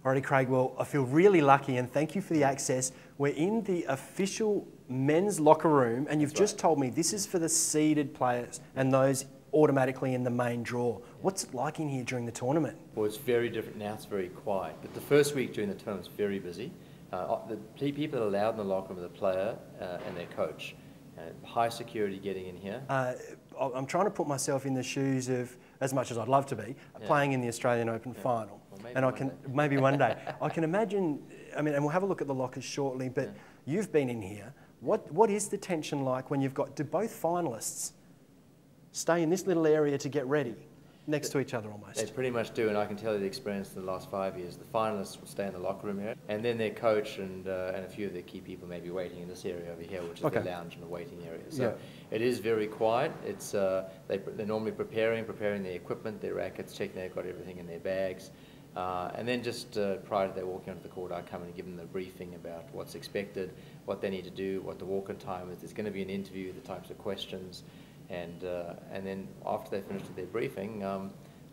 Alrighty, Craig, well, I feel really lucky and thank you for the access. We're in the official men's locker room and you've just told me this is for the seeded players and those automatically in the main draw. What's it like in here during the tournament? Well, it's very different now, it's very quiet. But the first week during the tournament is very busy. The people allowed in the locker room are the player and their coach. High security getting in here. I'm trying to put myself in the shoes of, as much as I'd love to be, playing in the Australian Open final. Well, and I can, maybe one day, I can imagine, I mean, and we'll have a look at the lockers shortly, but you've been in here. What is the tension like when you've got, do both finalists stay in this little area to get ready, next to each other almost? They pretty much do, and I can tell you the experience in the last 5 years. The finalists will stay in the locker room here, and then their coach and a few of the key people may be waiting in this area over here, which is the lounge and the waiting area. So it is very quiet. It's they're normally preparing their equipment, their rackets, checking they've got everything in their bags. And then just prior to their walking onto the court, I come in and give them the briefing about what's expected, what they need to do, what the walk-in time is. There's going to be an interview, the types of questions, and then after they've finished with their briefing,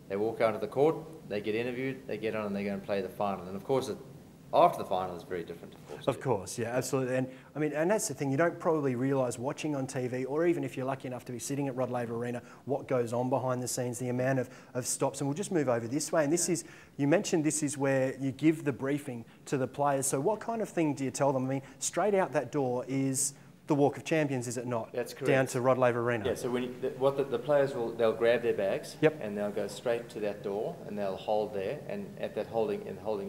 they walk out to the court, they get interviewed, they get on and they go and play the final. And of course, after the final is very different, of course. Of course, yeah, absolutely. And I mean, and that's the thing, you don't probably realise watching on TV, or even if you're lucky enough to be sitting at Rod Laver Arena, what goes on behind the scenes, the amount of stops. And we'll just move over this way. And this is, you mentioned this is where you give the briefing to the players. So what kind of thing do you tell them? I mean, straight out that door is the Walk of Champions, is it not? That's correct. Down to Rod Laver Arena. Yeah, so when the players they'll grab their bags and they'll go straight to that door and they'll hold there, and at that holding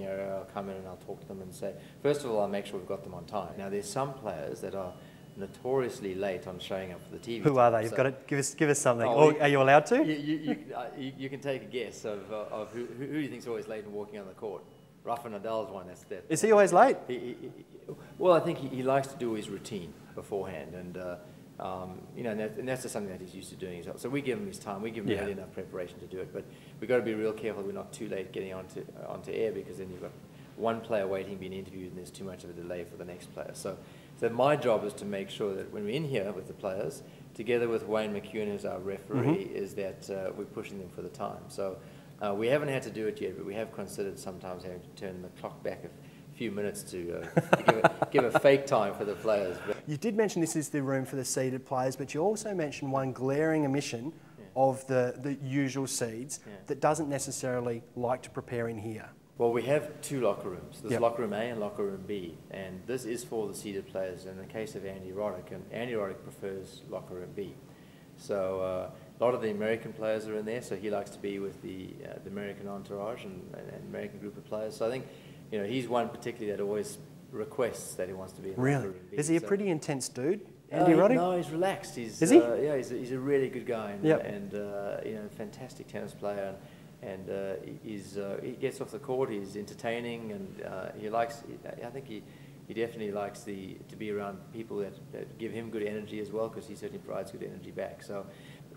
area I'll come in and I'll talk to them and say, first of all, I'll make sure we've got them on time. Now there's some players that are notoriously late on showing up for the TV. Who are they? You've got to give us something. Or are you allowed to? You can take a guess of who do you think's always late and walking on the court. Rafa Nadal's one. Is he always late? Well, I think he likes to do his routine beforehand, and you know, and that's just something that he's used to doing himself. So we give him his time. We give him early enough preparation to do it, but we've got to be real careful we're not too late getting onto air, because then you've got one player waiting being interviewed, and there's too much of a delay for the next player. So my job is to make sure that when we're in here with the players, together with Wayne McEwen, who's our referee, is that we're pushing them for the time. So we haven't had to do it yet, but we have considered sometimes having to turn the clock back a few minutes to give a fake time for the players. You did mention this is the room for the seeded players, but you also mentioned one glaring omission of the usual seeds that doesn't necessarily like to prepare in here. Well, we have two locker rooms. There's locker room A and locker room B, and this is for the seeded players. In the case of Andy Roddick, and Andy Roddick prefers locker room B. So a lot of the American players are in there, so he likes to be with the American entourage and American group of players. So I think, you know, he's one particularly that always requests that he wants to be in locker room B. Is he a pretty intense dude, Andy Roddick? No, he's relaxed. Is he? Yeah, he's a really good guy, and you know, fantastic tennis player. And he gets off the court. He's entertaining, and he likes. I think he definitely likes to be around people that give him good energy as well, because he certainly provides good energy back. So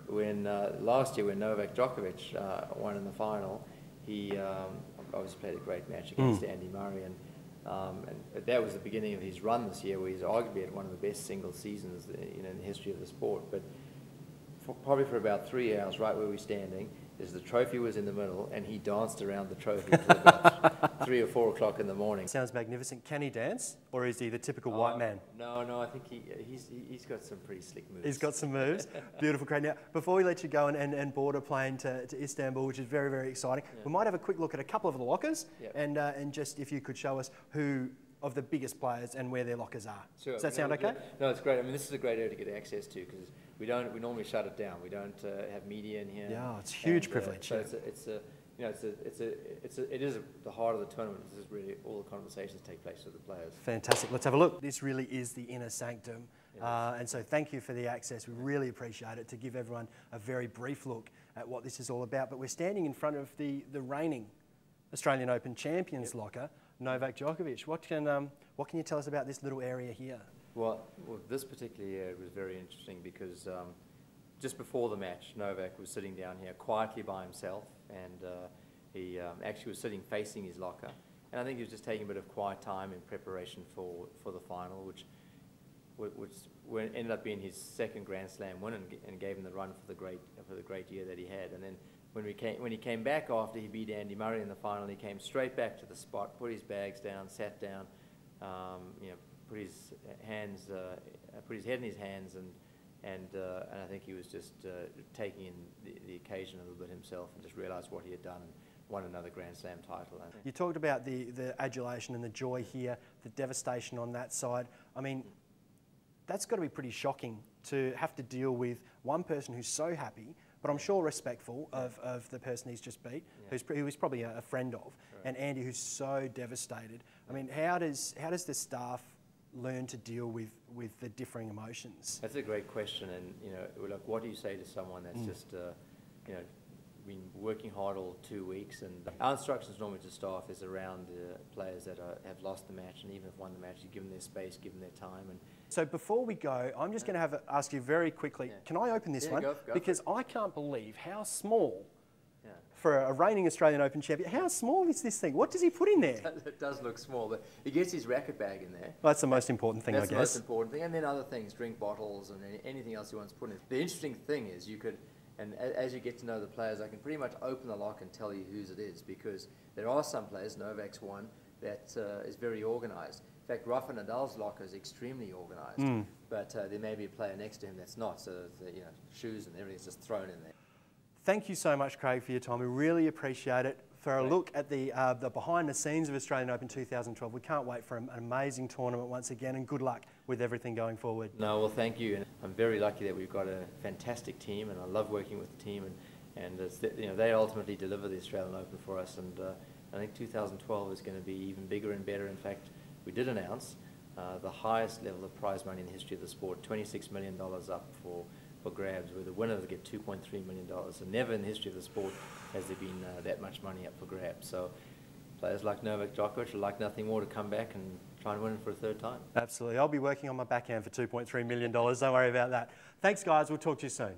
when last year when Novak Djokovic won in the final, he obviously played a great match against Andy Murray, and that was the beginning of his run this year, where he's arguably had one of the best single seasons in the history of the sport. But probably for about 3 hours, right where we're standing, the trophy was in the middle, and he danced around the trophy until about 3 or 4 o'clock in the morning. Sounds magnificent. Can he dance, or is he the typical white man? No, I think he's got some pretty slick moves. He's got some moves. Beautiful, Craig. Now, before we let you go and board a plane to Istanbul, which is very, very exciting, we might have a quick look at a couple of the lockers, and just if you could show us who of the biggest players and where their lockers are. Sure. Does that sound okay? No, it's great. I mean, this is a great area to get access to, because we normally shut it down. We don't have media in here. Yeah, it's a huge privilege. So it is the heart of the tournament. This is really all the conversations take place with the players. Fantastic. Let's have a look. This really is the inner sanctum, and so thank you for the access. We really appreciate it, to give everyone a very brief look at what this is all about. But we're standing in front of the reigning Australian Open champions locker, Novak Djokovic. What can you tell us about this little area here? Well, this particular area was very interesting, because just before the match, Novak was sitting down here quietly by himself, and he actually was sitting facing his locker. And I think he was just taking a bit of quiet time in preparation for the final, which ended up being his second Grand Slam win, and gave him the run for the great for the great year that he had. And then when he came back after he beat Andy Murray in the final, he came straight back to the spot, put his bags down, sat down, put his head in his hands, and I think he was just taking in the occasion a little bit himself, and just realised what he had done and won another Grand Slam title. You talked about the adulation and the joy here, the devastation on that side. I mean, that's got to be pretty shocking to have to deal with one person who's so happy, but I'm sure respectful of the person he's just beat, who he's probably a friend of, and Andy, who's so devastated. I mean, how does the staff learn to deal with the differing emotions? That's a great question, and like, what do you say to someone that's just been working hard all 2 weeks? And our instructions normally to staff is around the players that have lost the match, and even if won the match, you give them their space, give them their time. And so before we go, I'm just going to ask you very quickly, can I open this one? Go because I can't believe how small, for a reigning Australian Open champion, how small is this thing? What does he put in there? It does look small, but he gets his racket bag in there. Well, that's the most important thing, I guess. That's the most important thing, and then other things, drink bottles and anything else he wants to put in. The interesting thing is you could, and as you get to know the players, I can pretty much open the lock and tell you whose it is, because there are some players, Novak's one, that is very organised. In fact, Rafa Nadal's locker is extremely organised, but there may be a player next to him that's not, so the shoes and everything's just thrown in there. Thank you so much, Craig, for your time. We really appreciate it. For a look at the behind the scenes of Australian Open 2012, we can't wait for an amazing tournament once again, and good luck with everything going forward. No, well, thank you. And I'm very lucky that we've got a fantastic team, and I love working with the team, and it's, they ultimately deliver the Australian Open for us, and I think 2012 is going to be even bigger and better. In fact, we did announce the highest level of prize money in the history of the sport, $26 million up for grabs, where the winners get $2.3 million. And never in the history of the sport has there been that much money up for grabs. So players like Novak Djokovic would like nothing more to come back and try and win it for a third time. Absolutely. I'll be working on my backhand for $2.3 million. Don't worry about that. Thanks, guys. We'll talk to you soon.